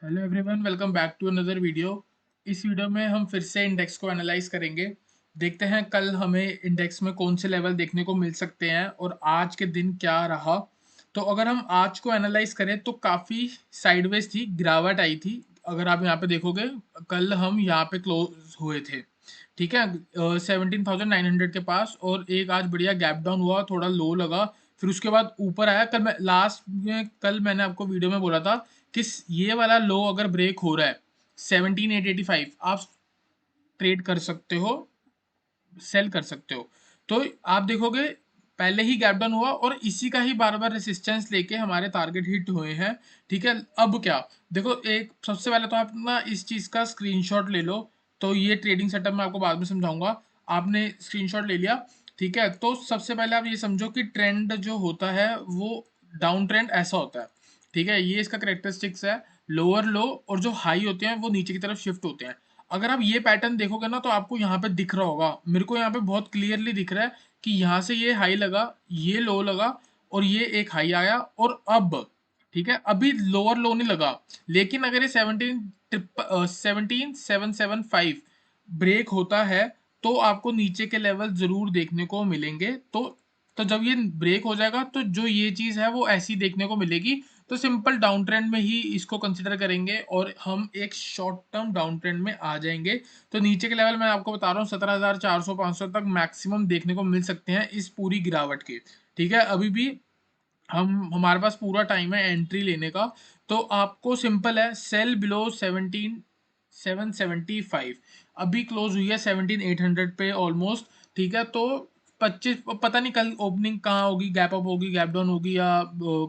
Hello everyone, welcome back to another video. इस video में हम फिर से इंडेक्स को एनालाइज करेंगे। देखते हैं कल हमें इंडेक्स में कौन से लेवल देखने को मिल सकते हैं और आज के दिन क्या रहा। तो अगर हम आज को एनालाइज करें तो काफ़ी साइडवेज थी, गिरावट आई थी। अगर आप यहाँ पे देखोगे, कल हम यहाँ पे क्लोज हुए थे, ठीक है, 17,900 के पास, और एक आज बढ़िया गैप डाउन हुआ, थोड़ा लो लगा, फिर उसके बाद ऊपर आया। कल मैंने आपको वीडियो में बोला था कि ये वाला लो अगर ब्रेक हो रहा है 17,885, आप ट्रेड कर सकते हो, सेल कर सकते हो। तो आप देखोगे पहले ही गैप डाउन हुआ और इसी का ही बार बार रेसिस्टेंस लेके हमारे टारगेट हिट हुए हैं। ठीक है, अब क्या, देखो, एक सबसे पहले तो आप ना इस चीज़ का स्क्रीनशॉट ले लो। तो ये ट्रेडिंग सेटअप मैं आपको बाद में समझाऊंगा। आपने स्क्रीनशॉट ले लिया, ठीक है। तो सबसे पहले आप ये समझो कि ट्रेंड जो होता है वो डाउन ट्रेंड ऐसा होता है, ठीक है। ये इसका करेक्टरिस्टिक्स है, लोअर लो और जो हाई होते हैं वो नीचे की तरफ शिफ्ट होते हैं। अगर आप ये पैटर्न देखोगे ना तो आपको यहाँ पे दिख रहा होगा, मेरे को यहाँ पे बहुत क्लियरली दिख रहा है कि यहाँ से ये हाई लगा, ये लो लगा, और ये एक हाई आया, और अब, ठीक है, अभी लोअर लो नहीं लगा। लेकिन अगर ये 17,775 ब्रेक होता है तो आपको नीचे के लेवल जरूर देखने को मिलेंगे। तो जब ये ब्रेक हो जाएगा तो जो ये चीज है वो ऐसी देखने को मिलेगी। तो सिंपल डाउन ट्रेंड में ही इसको कंसिडर करेंगे और हम एक शॉर्ट टर्म डाउन ट्रेंड में आ जाएंगे। तो नीचे के लेवल मैं आपको बता रहा हूँ 17,400 500 तक मैक्सिमम देखने को मिल सकते हैं इस पूरी गिरावट के। ठीक है, अभी भी हम हमारे पास पूरा टाइम है एंट्री लेने का। तो आपको सिंपल है, सेल बिलो 17,775। अभी क्लोज हुई है 17,800 पे ऑलमोस्ट। ठीक है, तो 25, पता नहीं कल ओपनिंग कहाँ होगी, गैप अप होगी, गैप डाउन होगी, या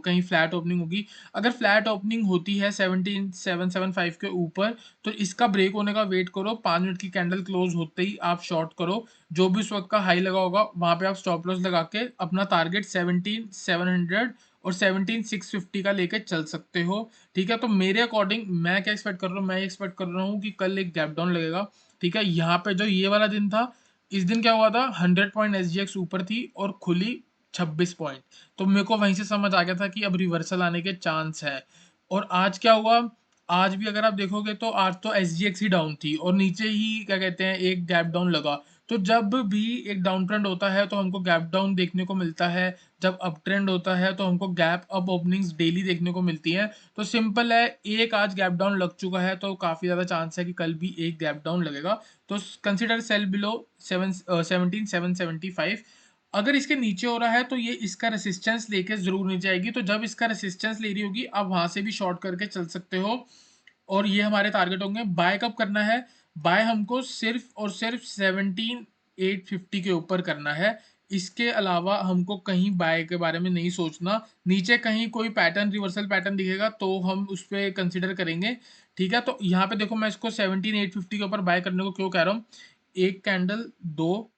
कहीं फ्लैट ओपनिंग होगी। अगर फ्लैट ओपनिंग होती है 17,775 के ऊपर तो इसका ब्रेक होने का वेट करो, 5 मिनट की कैंडल क्लोज होते ही आप शॉर्ट करो। जो भी उस वक्त का हाई लगा होगा वहां पे आप स्टॉप लॉस लगा के अपना टारगेट 17,700 और 17,650 का लेके चल सकते हो। ठीक है, तो मेरे अकॉर्डिंग मैं क्या एक्सपेक्ट कर रहा हूँ, मैं एक्सपेक्ट कर रहा हूँ कि कल एक गैप डाउन लगेगा। ठीक है, यहाँ पे जो ये वाला दिन था, इस दिन क्या हुआ था, 100 पॉइंट SGX ऊपर थी और खुली 26 पॉइंट। तो मेरे को वहीं से समझ आ गया था कि अब रिवर्सल आने के चांस है। और आज क्या हुआ, आज भी अगर आप देखोगे तो आज तो SGX ही डाउन थी और नीचे ही क्या कहते हैं एक गैप डाउन लगा। तो जब भी एक डाउन ट्रेंड होता है तो हमको गैप डाउन देखने को मिलता है, जब अप ट्रेंड होता है तो हमको गैप अप ओपनिंग्स डेली देखने को मिलती हैं। तो सिंपल है, एक आज गैप डाउन लग चुका है तो काफ़ी ज़्यादा चांस है कि कल भी एक गैप डाउन लगेगा। तो कंसिडर सेल बिलो 17,775। अगर इसके नीचे हो रहा है तो ये इसका रेसिस्टेंस लेके जरूर नीचे आएगी, तो जब इसका रेसिस्टेंस ले रही होगी आप वहां से भी शॉर्ट करके चल सकते हो। और ये हमारे टारगेट होंगे। बाय कब करना है, बाय हमको सिर्फ और सिर्फ 17,850 के ऊपर करना है। इसके अलावा हमको कहीं बाय के बारे में नहीं सोचना। नीचे कहीं कोई पैटर्न, रिवर्सल पैटर्न दिखेगा तो हम उस पर कंसिडर करेंगे। ठीक है, तो यहाँ पे देखो मैं इसको 17,850 के ऊपर बाय करने को क्यों कह रहा हूँ। एक कैंडल, दो,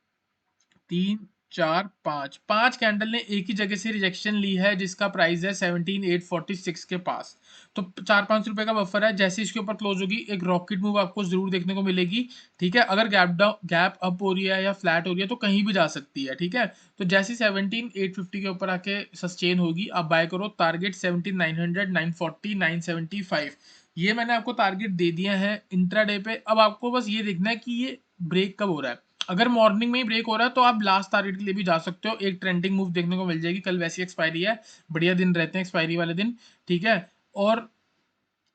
तीन, चार, पाँच, पांच कैंडल ने एक ही जगह से रिजेक्शन ली है जिसका प्राइस है 17,846 के पास। तो 4-5 रुपए का बफर है, जैसे इसके ऊपर क्लोज होगी एक रॉकेट मूव आपको जरूर देखने को मिलेगी। ठीक है, अगर गैप अप हो रही है या फ्लैट हो रही है तो कहीं भी जा सकती है। ठीक है, तो जैसे 17,850 के ऊपर आके सस्टेन होगी आप बाय करो। टारगेट 17,900, 940, 975, ये मैंने आपको टारगेट दे दिया है इंट्राडे पे। अब आपको बस ये देखना है कि ये ब्रेक कब हो रहा है। अगर मॉर्निंग में ही ब्रेक हो रहा है तो आप लास्ट टारगेट के लिए भी जा सकते हो, एक ट्रेंडिंग मूव देखने को मिल जाएगी। कल वैसी एक्सपायरी है, बढ़िया दिन रहते हैं एक्सपायरी वाले दिन। ठीक है, और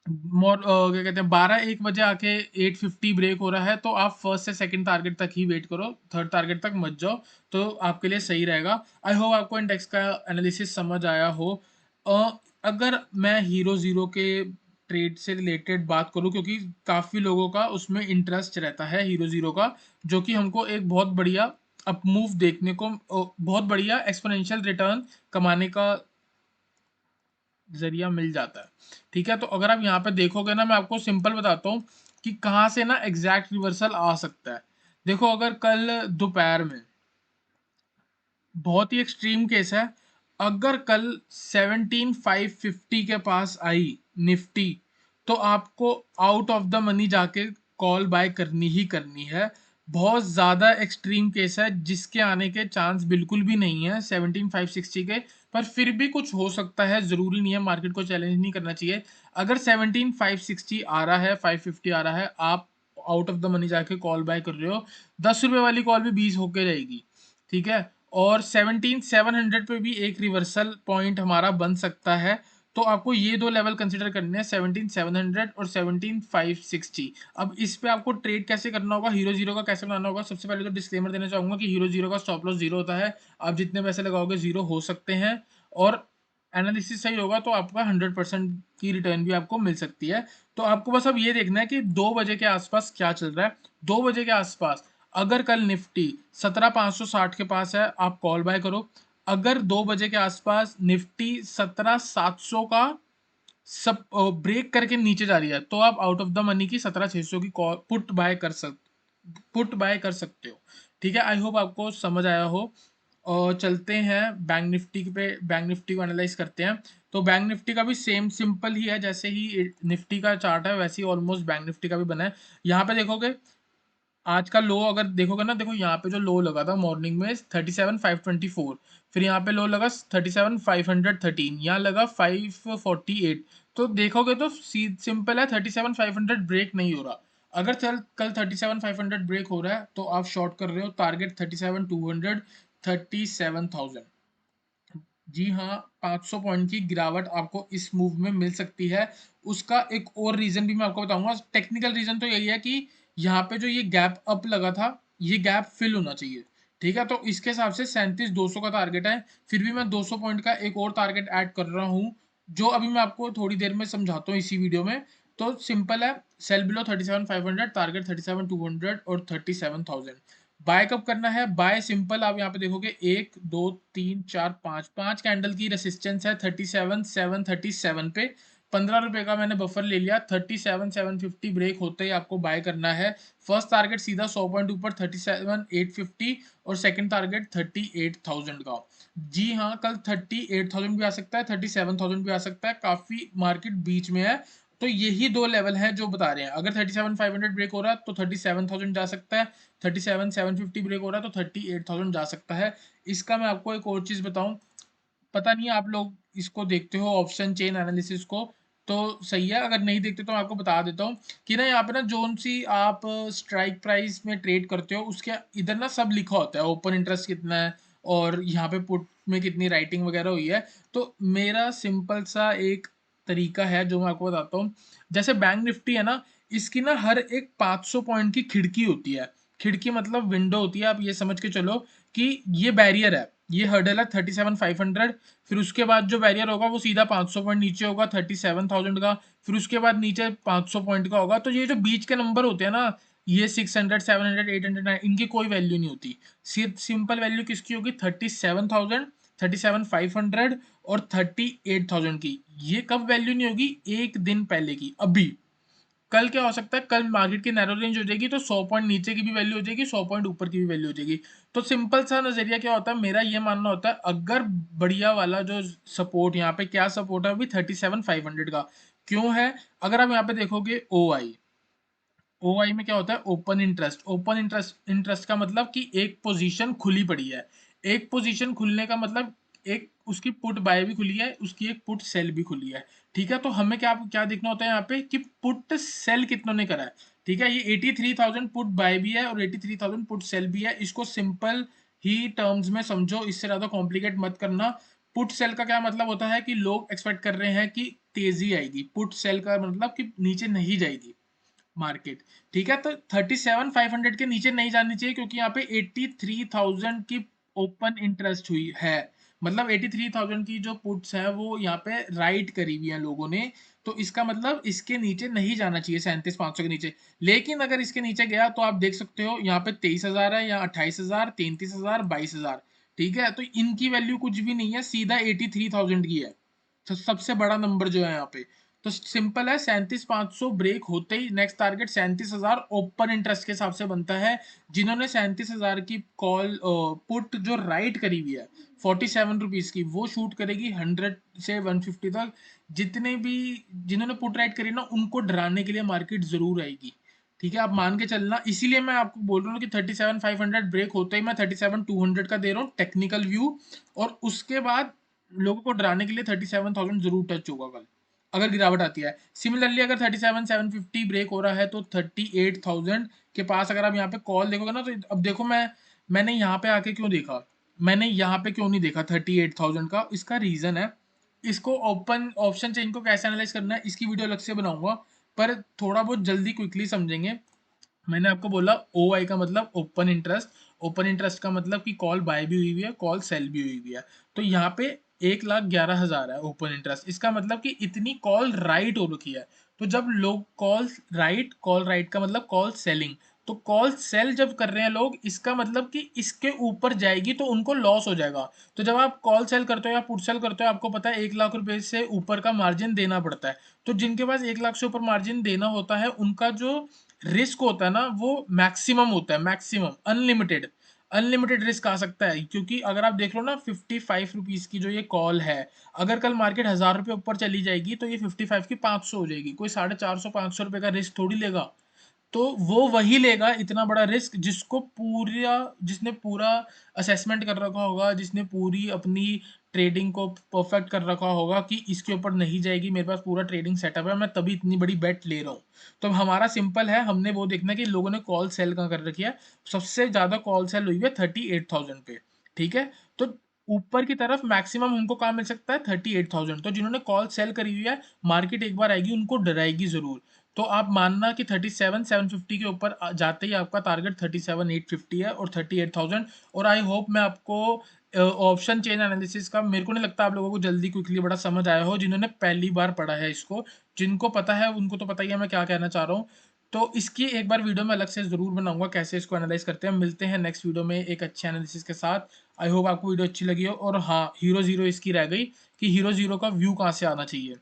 क्या कहते हैं 12-1 बजे आके 850 ब्रेक हो रहा है तो आप फर्स्ट से सेकंड टारगेट तक ही वेट करो, थर्ड टारगेट तक मत जाओ। तो आपके लिए सही रहेगा। आई होप आपको इंडेक्स का एनालिसिस समझ आया हो। अगर मैं हीरो जीरो के ट्रेड से रिलेटेड बात करूं, क्योंकि काफ़ी लोगों का उसमें इंटरेस्ट रहता है हीरो जीरो का, जो कि हमको एक बहुत बढ़िया अप मूव देखने को, बहुत बढ़िया एक्सपोनेंशियल रिटर्न कमाने का जरिया मिल जाता है। ठीक है, तो अगर आप यहाँ पे देखोगे ना, मैं आपको सिंपल बताता हूँ कि कहाँ से ना एग्जैक्ट रिवर्सल आ सकता है। देखो, अगर कल दोपहर में, बहुत ही एक्सट्रीम केस है, अगर कल 17,550 के पास आई निफ्टी तो आपको आउट ऑफ द मनी जाके कॉल बाय करनी ही करनी है। बहुत ज़्यादा एक्सट्रीम केस है जिसके आने के चांस बिल्कुल भी नहीं है 17,560 के, पर फिर भी कुछ हो सकता है, ज़रूरी नहीं है, मार्केट को चैलेंज नहीं करना चाहिए। अगर 17,560 आ रहा है, 550 आ रहा है, आप आउट ऑफ द मनी जाके कॉल बाय कर रहे हो, 10 रुपये वाली कॉल भी 20 होके रहेगी, ठीक है। और 17,700 पे भी एक रिवर्सल पॉइंट हमारा बन सकता है। तो आपको ये दो लेवल कंसिडर करने हैं, 17,700 और 17,560। अब इस पे आपको ट्रेड कैसे करना होगा, हीरो जीरो का कैसे बनाना होगा। सबसे पहले तो डिस्क्लेमर देना चाहूंगा कि हीरो जीरो का स्टॉप लॉस जीरो होता है। आप जितने पैसे लगाओगे जीरो हो सकते हैं, और एनालिसिस सही होगा तो आपका 100% की रिटर्न भी आपको मिल सकती है। तो आपको बस अब ये देखना है कि 2 बजे के आसपास क्या चल रहा है। 2 बजे के आसपास अगर कल निफ्टी 17,560 के पास है, आप कॉल बाय करो। अगर 2 बजे के आसपास निफ्टी 17,700 का सब ब्रेक करके नीचे जा रही है, तो आप आउट ऑफ द मनी की 17,600 की कॉल पुट बाय कर सकते हो। ठीक है, आई होप आपको समझ आया हो। और चलते हैं बैंक निफ्टी पे, बैंक निफ्टी को एनालाइज करते हैं। तो बैंक निफ्टी का भी सेम सिंपल ही है, जैसे ही निफ्टी का चार्ट है वैसे ही ऑलमोस्ट बैंक निफ्टी का भी बना है। यहाँ पे देखोगे आज का लो अगर देखोगे ना, देखो यहाँ पे जो लो लगा था मॉर्निंग में 37,524, फिर यहाँ पे लो लगा 37,513, यहाँ लगा 548। तो देखोगे तो सिंपल है, 37,500 ब्रेक नहीं हो रहा। अगर चल कल 37,500 ब्रेक हो रहा है तो आप शॉर्ट कर रहे हो, टारगेट 37,200, 37,000। जी हाँ, 500 पॉइंट की गिरावट आपको इस मूव में मिल सकती है। उसका एक और रीजन भी मैं आपको बताऊंगा। टेक्निकल रीजन तो यही है कि यहाँ पे जो ये गैप अप लगा था, ये गैप फिल होना चाहिए। ठीक है, तो इसके हिसाब से 37,200 का टारगेट है। फिर भी मैं 200 पॉइंट का एक और टारगेट ऐड कर रहा हूँ, जो अभी मैं आपको थोड़ी देर में समझाता हूँ इसी वीडियो में। तो सिंपल है, सेल बिलो 37,500, टारगेट 37,200 और 37,000। बाय कब करना है, बाय सिंपल आप यहाँ पे देखोगे 1 2 3 4 5 कैंडल की रेसिस्टेंस है 37,737 पे। 15 रुपए का मैंने बफर ले लिया, 37,750 ब्रेक होते ही आपको बाय करना है। फर्स्ट टारगेट सीधा 100 पॉइंट ऊपर 37,850, और सेकंड टारगेट 38,000 का। जी हाँ, कल 38,000 भी आ सकता है, 37,000 भी आ सकता है, काफी मार्केट बीच में है। तो यही दो लेवल हैं जो बता रहे हैं। अगर 37,500 ब्रेक हो रहा है तो 37,000 जा सकता है, 37,750 ब्रेक हो रहा है तो 38,000 जा सकता है। इसका मैं आपको एक और चीज बताऊं, पता नहीं आप लोग इसको देखते हो ऑप्शन चेन एनालिसिस को, तो सही है, अगर नहीं देखते तो मैं आपको बता देता हूँ कि ना यहाँ पे ना जोन सी आप स्ट्राइक प्राइस में ट्रेड करते हो, उसके इधर ना सब लिखा होता है, ओपन इंटरेस्ट कितना है और यहाँ पे पुट में कितनी राइटिंग वगैरह हुई है। तो मेरा सिंपल सा एक तरीका है जो मैं आपको बताता हूँ। जैसे बैंक निफ्टी है ना, इसकी ना हर एक 500 पॉइंट की खिड़की होती है। खिड़की मतलब विंडो होती है, आप ये समझ के चलो कि ये बैरियर है, ये हर्डल है 37,500। फिर उसके बाद जो बैरियर होगा वो सीधा 500 पॉइंट नीचे होगा 37,000 का। फिर उसके बाद नीचे 500 पॉइंट का होगा। तो ये जो बीच के नंबर होते हैं ना, ये 600, 700, 800, इनकी कोई वैल्यू नहीं होती। सिंपल वैल्यू किसकी होगी, 37,000, 37,500 और 38,000 की। ये कब वैल्यू नहीं होगी, एक दिन पहले की। अभी कल क्या हो सकता है, कल मार्केट की नैरो रेंज हो जाएगी तो 100 पॉइंट नीचे की भी वैल्यू हो जाएगी, 100 पॉइंट ऊपर की भी वैल्यू हो जाएगी। तो सिंपल सा नजरिया क्या होता है, मेरा ये मानना होता है, अगर बढ़िया वाला जो सपोर्ट, यहाँ पे क्या सपोर्ट है अभी 37,500 का क्यों है। अगर आप यहाँ पे देखोगे ओ आई में क्या होता है, open interest. Open interest interest का मतलब कि एक पोजीशन खुली पड़ी है। एक पोजीशन खुलने का मतलब एक उसकी पुट बाय भी खुली है, उसकी एक पुट सेल भी खुली है। ठीक है, तो हमें क्या क्या देखना होता है यहाँ पे कि पुट सेल कितनों ने करा है। ठीक है, ये 83,000 पुट बाय भी है और 83,000 पुट सेल भी है। इसको सिंपल ही टर्म्स में समझो, इससे ज्यादा कॉम्प्लिकेट मत करना। पुट सेल का क्या मतलब होता है कि लोग एक्सपेक्ट कर रहे हैं कि तेजी आएगी, पुट सेल का मतलब कि नीचे नहीं जाएगी मार्केट। ठीक है, तो 37,500 के नीचे नहीं जानी चाहिए, क्योंकि यहाँ पे 83,000 की ओपन इंटरेस्ट हुई है। मतलब 83,000 की जो पुट्स है वो यहाँ पे राइट करी हुई है लोगों ने। तो इसका मतलब इसके नीचे नहीं जाना चाहिए 37,500 के नीचे। लेकिन अगर इसके नीचे गया तो आप देख सकते हो यहाँ पे 23,000 है, यहाँ 28,000, 33,000, 22,000। ठीक है, तो इनकी वैल्यू कुछ भी नहीं है, सीधा 83,000 की है। तो सबसे बड़ा नंबर जो है यहाँ पे। तो सिंपल है, 37,500 ब्रेक होते ही नेक्स्ट टारगेट 37,000 ओपन इंटरेस्ट के हिसाब से बनता है। जिन्होंने 37,000 की कॉल पुट जो राइट करी हुई है 47 रुपीज की, वो शूट करेगी 100 से 150 तक। जितने भी जिन्होंने पुट राइट करी ना, उनको डराने के लिए मार्केट जरूर आएगी। ठीक है, आप मान के चलना, इसीलिए मैं आपको बोल रहा हूँ कि 37,500 ब्रेक होते ही मैं 37,200 का दे रहा हूँ टेक्निकल व्यू, और उसके बाद लोगों को डराने के लिए 37,000 जरूर टच होगा कल, अगर गिरावट आती है। सिमिलरली अगर 37,750 ब्रेक हो रहा है तो 38,000 के पास अगर आप यहाँ पे कॉल देखोगे ना, तो अब देखो मैंने यहाँ पे आके क्यों देखा, मैंने यहाँ पे क्यों नहीं देखा 38,000 का, इसका रीजन है, इसको ओपन ऑप्शन चेन को कैसे एनालाइज करना है इसकी वीडियो अलग से बनाऊंगा, पर थोड़ा बहुत जल्दी क्विकली समझेंगे। मैंने आपको बोला ओ आई का मतलब ओपन इंटरेस्ट, ओपन इंटरेस्ट का मतलब कि कॉल बाय भी हुई हुई है, कॉल सेल भी हुई हुई है। तो यहाँ पे 1,11,000 है ओपन इंटरेस्ट, इसका मतलब कि इतनी कॉल राइट हो रखी है। तो जब लोग कॉल राइट का मतलब कॉल सेलिंग, तो कॉल सेल जब कर रहे हैं लोग, इसका मतलब कि इसके ऊपर जाएगी तो उनको लॉस हो जाएगा। तो जब आप कॉल सेल करते हो या पुट सेल करते हो, आपको पता है 1 लाख रुपए से ऊपर का मार्जिन देना पड़ता है। तो जिनके पास 1 लाख से ऊपर मार्जिन देना होता है, उनका जो रिस्क होता है ना वो मैक्सिमम होता है, मैक्सिमम अनलिमिटेड, अनलिमिटेड रिस्क आ सकता है। क्योंकि अगर आप देख लो ना 55 रुपीज की जो ये कॉल है, अगर कल मार्केट 1,000 रुपये ऊपर चली जाएगी तो ये 55 की 500 हो जाएगी, कोई 450-500 रुपये का रिस्क थोड़ी लेगा। तो वो वही लेगा इतना बड़ा रिस्क जिसने पूरा असेसमेंट कर रखा होगा, जिसने पूरी अपनी ट्रेडिंग को परफेक्ट कर रखा होगा कि इसके ऊपर नहीं जाएगी, मेरे पास पूरा ट्रेडिंग सेटअप है, मैं तभी इतनी बड़ी बेट ले रहा हूँ। तो हमारा सिंपल है, हमने वो देखना है कि लोगों ने कॉल सेल कहाँ कर रखी है। सबसे ज्यादा कॉल सेल हुई है 38,000 पे। ठीक है, तो ऊपर की तरफ मैक्सिमम हमको कहाँ मिल सकता है, 38,000। तो जिन्होंने कॉल सेल करी हुई है, मार्केट एक बार आएगी उनको डराएगी जरूर। तो आप मानना कि 37,750 के ऊपर जाते ही आपका टारगेट 37,850 है और 38,000। और आई होप मैं आपको ऑप्शन चेन एनालिसिस का, मेरे को नहीं लगता आप लोगों को जल्दी क्विकली बड़ा समझ आया हो, जिन्होंने पहली बार पढ़ा है इसको। जिनको पता है उनको तो पता ही है मैं क्या कहना चाह रहा हूँ। तो इसकी एक बार वीडियो में अलग से जरूर बनाऊंगा कैसे इसको एनालाइज करते हैं। मिलते हैं नेक्स्ट वीडियो में एक अच्छे एनालिसिस के साथ। आई होप आपको वीडियो अच्छी लगी हो। और हाँ, हीरो जीरो इसकी रह गई कि हीरो जीरो का व्यू कहाँ से आना चाहिए।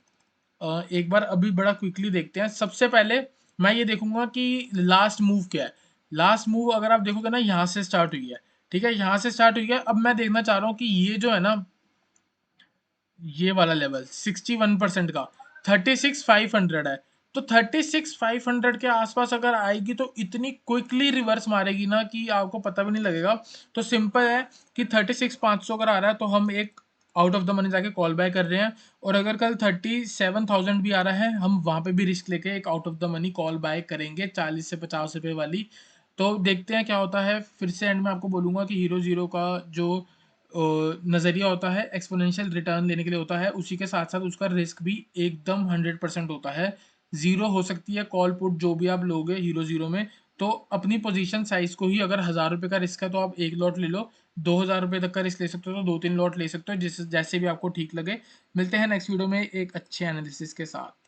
एक बार अभी बड़ा क्विकली देखते हैं। सबसे पहले मैं ये देखूंगा कि लास्ट मूव क्या है। लास्ट मूव अगर आप देखोगे ना, यहाँ से स्टार्ट हुई है। ठीक है, यहाँ से स्टार्ट हुई है। अब मैं देखना चाह रहा हूँ कि ये जो है ना, ये वाला लेवल 61% का 36,500 है। तो 36,500 के आसपास अगर आएगी तो इतनी क्विकली रिवर्स मारेगी ना कि आपको पता भी नहीं लगेगा। तो सिंपल है कि 36,500 अगर आ रहा है तो हम एक आउट ऑफ द मनी जाके कॉल बाय कर रहे हैं। और अगर कल 37,000 भी आ रहा है, हम वहां पे भी रिस्क लेके एक out of the money call buy करेंगे 40 से 50 रुपए वाली। तो देखते हैं क्या होता है। फिर से एंड में आपको बोलूंगा कि हीरो जीरो का जो नज़रिया होता है एक्सपोनेंशियल रिटर्न लेने के लिए होता है, उसी के साथ साथ उसका रिस्क भी एकदम 100% होता है। जीरो हो सकती है कॉल पुट जो भी आप लोगे हीरो जीरो में। तो अपनी पोजीशन साइज को ही, अगर 1,000 रुपये का रिस्क है तो आप एक लॉट ले लो, 2,000 रुपये तक का रिस्क ले सकते हो तो 2-3 लॉट ले सकते हो, जिस जैसे भी आपको ठीक लगे। मिलते हैं नेक्स्ट वीडियो में एक अच्छे एनालिसिस के साथ।